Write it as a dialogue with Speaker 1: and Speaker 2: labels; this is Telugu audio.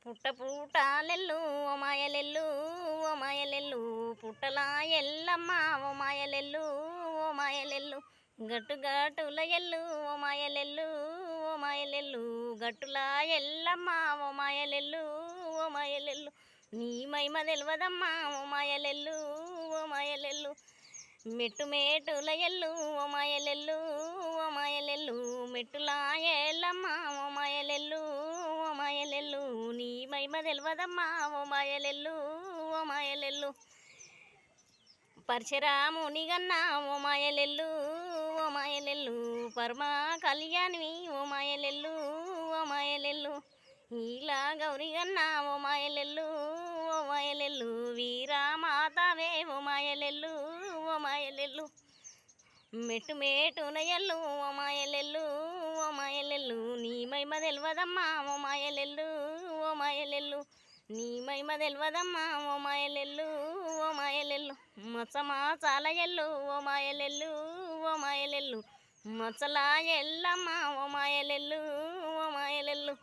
Speaker 1: పుట్ట పూటాలెల్లు ఓ మాయలెల్లు ఓ మాయలెల్లు పుట్టలా ఎల్లమ్మ ఓ మాయలెల్లు ఓ మాయలెల్లు గట్టు గట్టుల ఎల్లు ఓ మాయలెల్లు ఓ మాయలెల్లు గట్టులా ఎల్లమ్మ ఓ మాయలెల్లు ఓ మాయలెల్లు నీ మహిమ తెల్వదమ్మా ఓ మాయలెల్లు ఓ మాయలెల్లు మెట్టు మేటుల ఎల్లు ఓ మాయలెల్లు ఓ మాయలెల్లు మెట్టులా ఎల్లమ్మ ఓ మాయలెల్లు ఓ మాయలెల్లు నీ మహిమ తెల్వదమ్మా ఓ మాయలెల్లు ఓ మాయలెల్లు పరశురాముని గన్నా ఓ మాయలెల్లు ఓ మాయలెల్లు పరమ కళ్యాణి ఓ మాయలెల్లు ఓ మాయలెల్లు ఇలా గౌరి గన్నా ఓ మాయలెల్లు ఓ మాయలెల్లు వీరమాతావే ఓ మాయలెల్లు ఓ మాయలెల్లు మెట్టు మేటున ఎల్లు ఓ మాయలెల్లు ఓ మాయలెల్లు నీ మహిమ తెల్వదమ్మా ఓ మాయలెల్లు ఓ మాయలెల్లు నీ మహిమ తెల్వదమ్మా ఓ మాయలెల్లు ఓ మాయలెల్లు మచ్చమా చాలా ఎల్లు ఓ మాయలెల్లు ఓ మాయలెల్లు మచ్చలా ఎల్లమ్మ ఓ మాయలెల్లు ఓ మాయలెల్లు